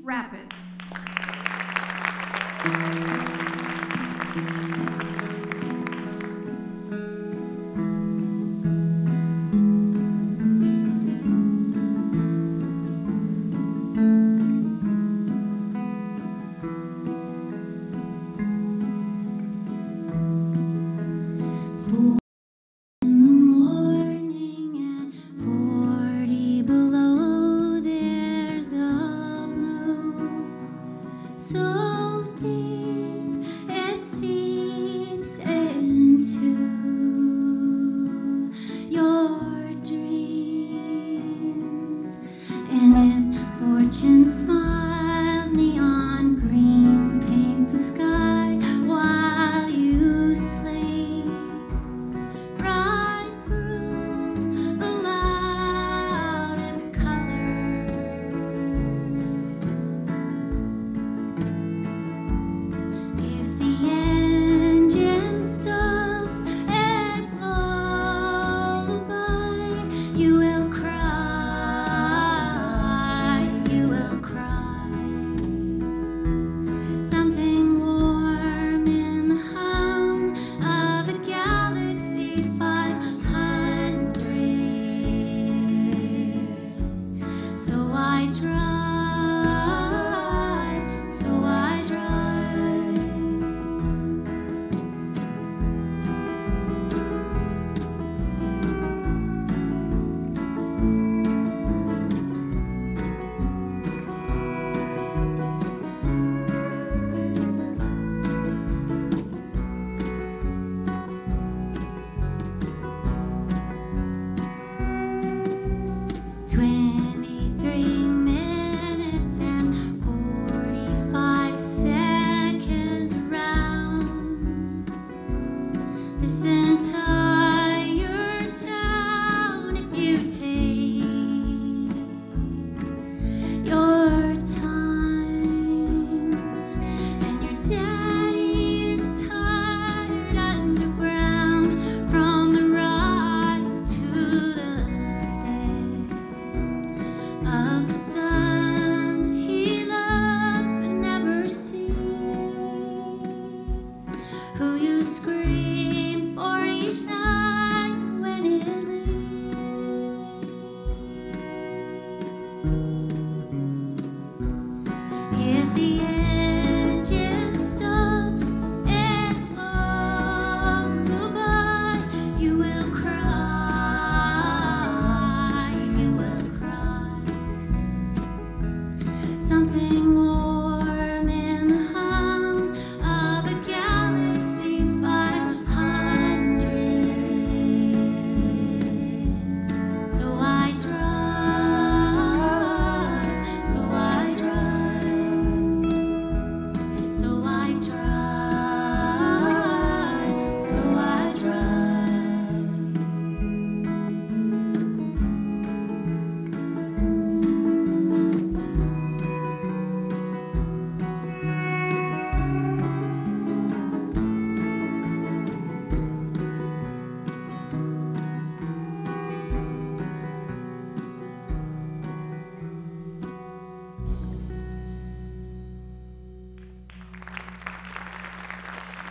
Rapids.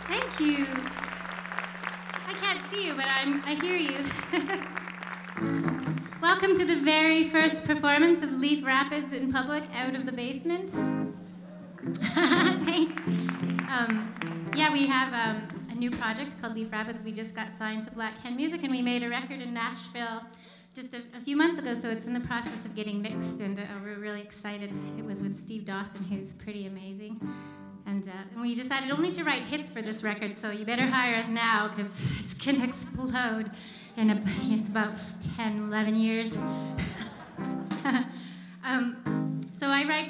Thank you. I can't see you, but I hear you. Welcome to the very first performance of Leaf Rapids in public out of the basement. Thanks. Yeah, we have a new project called Leaf Rapids. We just got signed to Black Hen Music, and we made a record in Nashville just a few months ago, so it's in the process of getting mixed, and we're really excited. It was with Steve Dawson, who's pretty amazing. And we decided only to write hits for this record, so you better hire us now, because it's going to explode in about 10, 11 years. So I write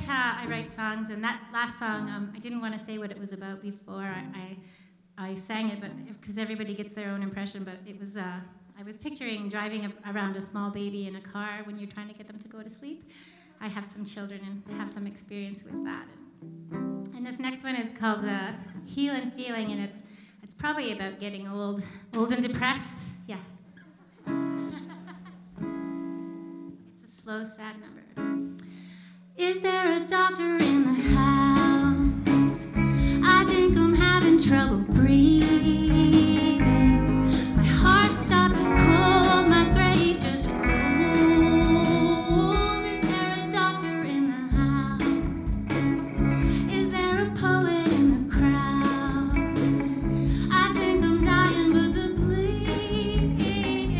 songs, and that last song, I didn't want to say what it was about before I sang it, but because everybody gets their own impression, but it was, I was picturing driving around a small baby in a car when you're trying to get them to go to sleep. I have some children and have some experience with that. And this next one is called Healin' Feeling, and it's probably about getting old and depressed. Yeah. It's a slow, sad number. Is there a doctor in trouble breathing. My heart stopped cold, my grave just cold. Is there a doctor in the house? Is there a poet in the crowd? I think I'm dying, but the bleeding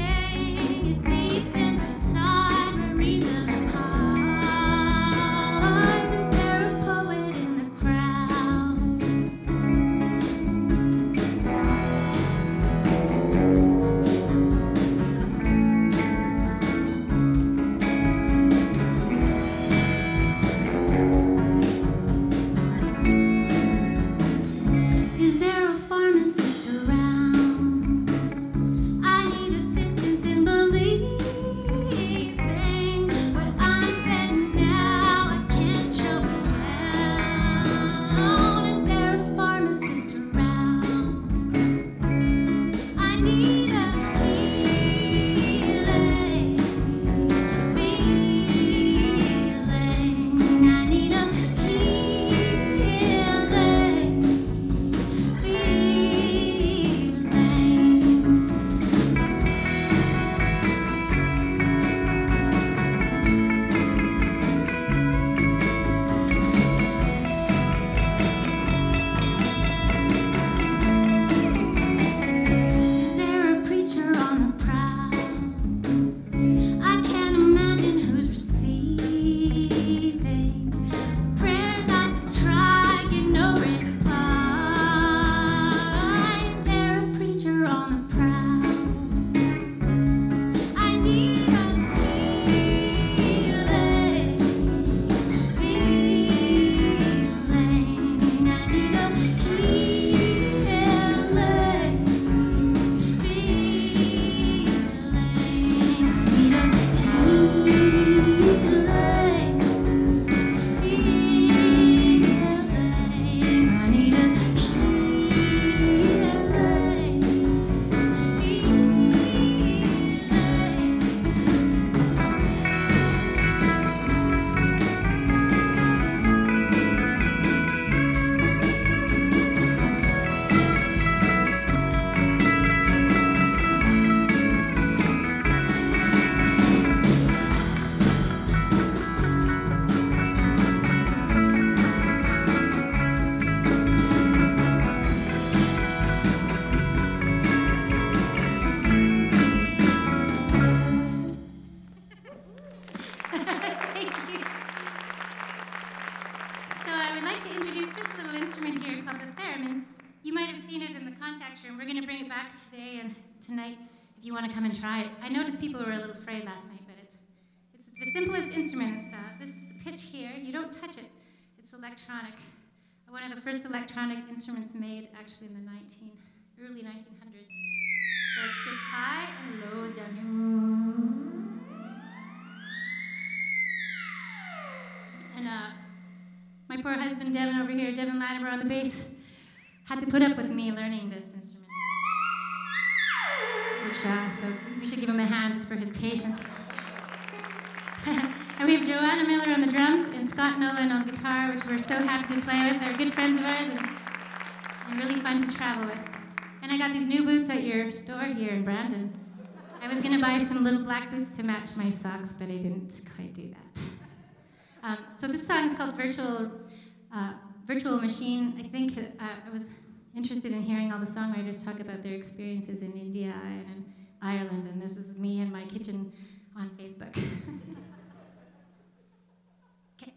is deep inside my reason of heart. Is there a poet in the crowd? Is there a pharmacist around? I need assistance in believing, but I'm fed now, I can't choke down. Is there a pharmacist around? I need a healing feeling. I need a healing feeling. Is there a preacher on the prowl? I can't imagine who's receiving the prayers I've tried, get no reply. Is there a preacher on the prowl? I need a healing feeling. I need a healing Thank you. So I would like to introduce this little instrument here called the theremin. You might have seen it in the contact room. We're going to bring it back today and tonight if you want to come and try it. I noticed people were a little afraid last night, but it's the simplest instrument. This is the pitch here. You don't touch it. It's electronic. One of the first electronic instruments made actually in the early 1900s. So it's just high and lows down here. And my poor husband, Devin, over here, Devin Latimer on the bass, had to put up with me learning this instrument. So we should give him a hand just for his patience. And we have Joanna Miller on the drums and Scott Nolan on guitar, which we're so happy to play with. They're good friends of ours and really fun to travel with. And I got these new boots at your store here in Brandon. I was going to buy some little black boots to match my socks, but I didn't quite do that. So this song is called Virtual Machine. I think I was interested in hearing all the songwriters talk about their experiences in India and Ireland, and this is me in my kitchen on Facebook. Okay.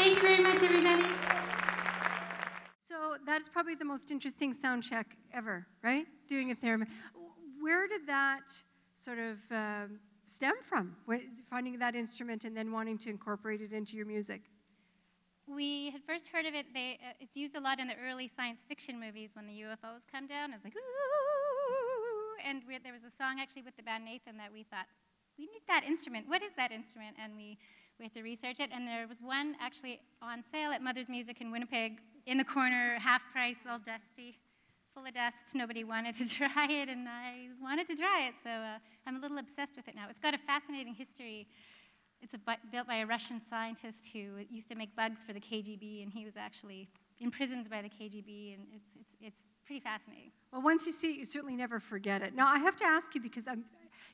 Thank you very much, everybody. So that's probably the most interesting sound check ever, right? Doing a theremin. Where did that sort of stem from? Finding that instrument and then wanting to incorporate it into your music? We had first heard of it. It's used a lot in the early science fiction movies when the UFOs come down. It's like, ooh, and there was a song actually with the band Nathan that we thought, we need that instrument. What is that instrument? And we had to research it. And there was one actually on sale at Mother's Music in Winnipeg, in the corner, half price, all dusty, full of dust. Nobody wanted to try it, and I wanted to try it. So I'm a little obsessed with it now. It's got a fascinating history. It's built by a Russian scientist who used to make bugs for the KGB, and he was actually imprisoned by the KGB, and it's pretty fascinating. Well, once you see it, you certainly never forget it. Now, I have to ask you, because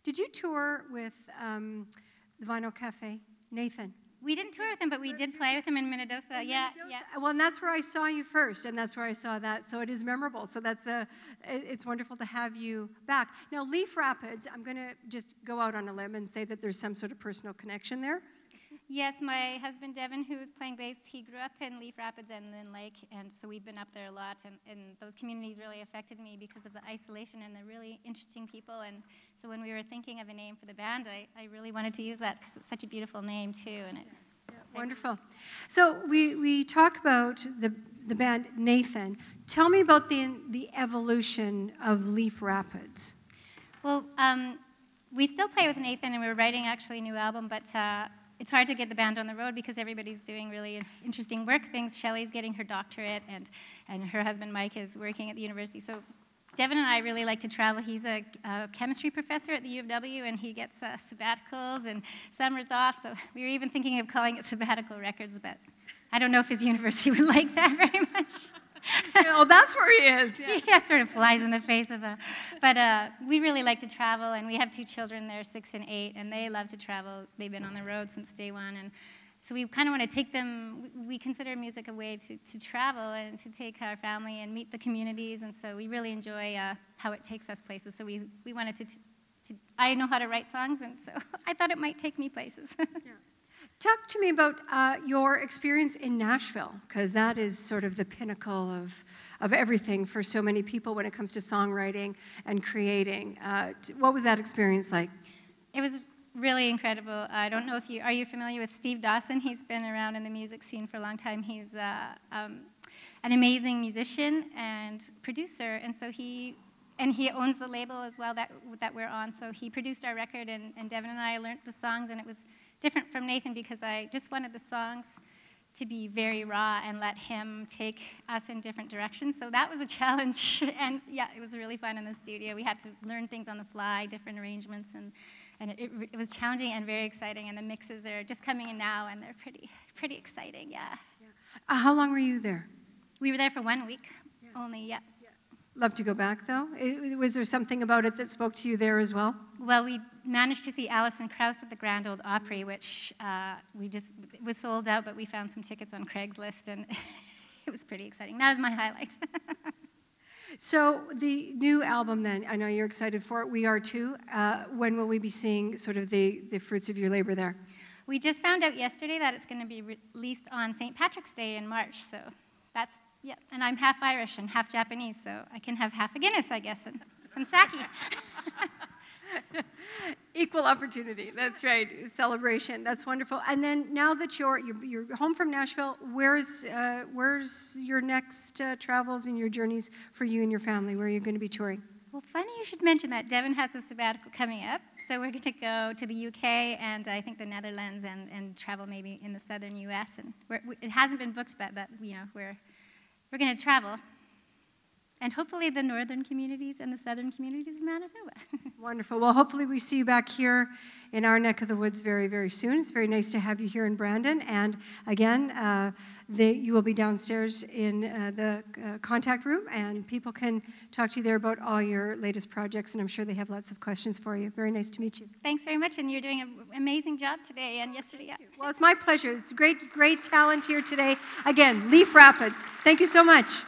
did you tour with the Vinyl Cafe, Nathan? We didn't tour with him, but we did play with him in Minnedosa. Yeah. Well, and that's where I saw you first, and that's where I saw that. So it is memorable. So it's wonderful to have you back. Now, Leaf Rapids, I'm going to just go out on a limb and say that there's some sort of personal connection there. Yes, my husband Devin, who was playing bass, he grew up in Leaf Rapids and Lynn Lake, and so we've been up there a lot, and those communities really affected me because of the isolation, and they're really interesting people, and so when we were thinking of a name for the band, I really wanted to use that because it's such a beautiful name, too. And wonderful. So we talk about the band Nathan. Tell me about the evolution of Leaf Rapids. Well, we still play with Nathan, and we're writing actually a new album, but it's hard to get the band on the road because everybody's doing really interesting work things. Shelley's getting her doctorate, and her husband Mike is working at the university. So Devin and I really like to travel. He's a chemistry professor at the U of W, and he gets sabbaticals and summers off. So we were even thinking of calling it Sabbatical Records, but I don't know if his university would like that very much. Oh, that's where he is. Yeah, it sort of flies in the face of a... But we really like to travel, and we have 2 children. They're 6 and 8, and they love to travel. They've been on the road since day one, and so we kind of want to take them... We consider music a way to travel and to take our family and meet the communities, and so we really enjoy how it takes us places. So we wanted to... I know how to write songs, and so I thought it might take me places. Yeah. Talk to me about your experience in Nashville, because that is sort of the pinnacle of everything for so many people when it comes to songwriting and creating. What was that experience like? It was really incredible. I don't know if are you familiar with Steve Dawson? He's been around in the music scene for a long time. He's an amazing musician and producer, and so he owns the label as well that we're on. So he produced our record, and Devin and I learned the songs, and it was different from Nathan because I just wanted the songs to be very raw and let him take us in different directions. So that was a challenge, and yeah, it was really fun in the studio. We had to learn things on the fly, different arrangements, and it was challenging and very exciting, and the mixes are just coming in now, and they're pretty exciting, yeah. How long were you there? We were there for 1 week only, yeah. Love to go back, though. Was there something about it that spoke to you there as well? Well, we managed to see Alison Krauss at the Grand Ole Opry, which it was sold out, but we found some tickets on Craigslist, and it was pretty exciting. That was my highlight. So the new album, then, I know you're excited for it. We are, too. When will we be seeing sort of the fruits of your labor there? We just found out yesterday that it's going to be released on St. Patrick's Day in March, so that's... Yeah, and I'm half Irish and half Japanese, so I can have half a Guinness, I guess, and some sake. Equal opportunity, that's right, celebration, that's wonderful. And then now that you're home from Nashville, where's your next travels and your journeys for you and your family? Where are you going to be touring? Well, funny you should mention that. Devin has a sabbatical coming up, so we're going to go to the UK and I think the Netherlands and travel maybe in the southern U.S. And it hasn't been booked, but that we're going to travel, and hopefully the northern communities and the southern communities of Manitoba. Wonderful. Well, hopefully we see you back here in our neck of the woods very, very soon. It's very nice to have you here in Brandon. And again, you will be downstairs in the contact room, and people can talk to you there about all your latest projects, and I'm sure they have lots of questions for you. Very nice to meet you. Thanks very much, and you're doing an amazing job today and yesterday. Yeah. Well, it's my pleasure. It's great talent here today. Again, Leaf Rapids. Thank you so much.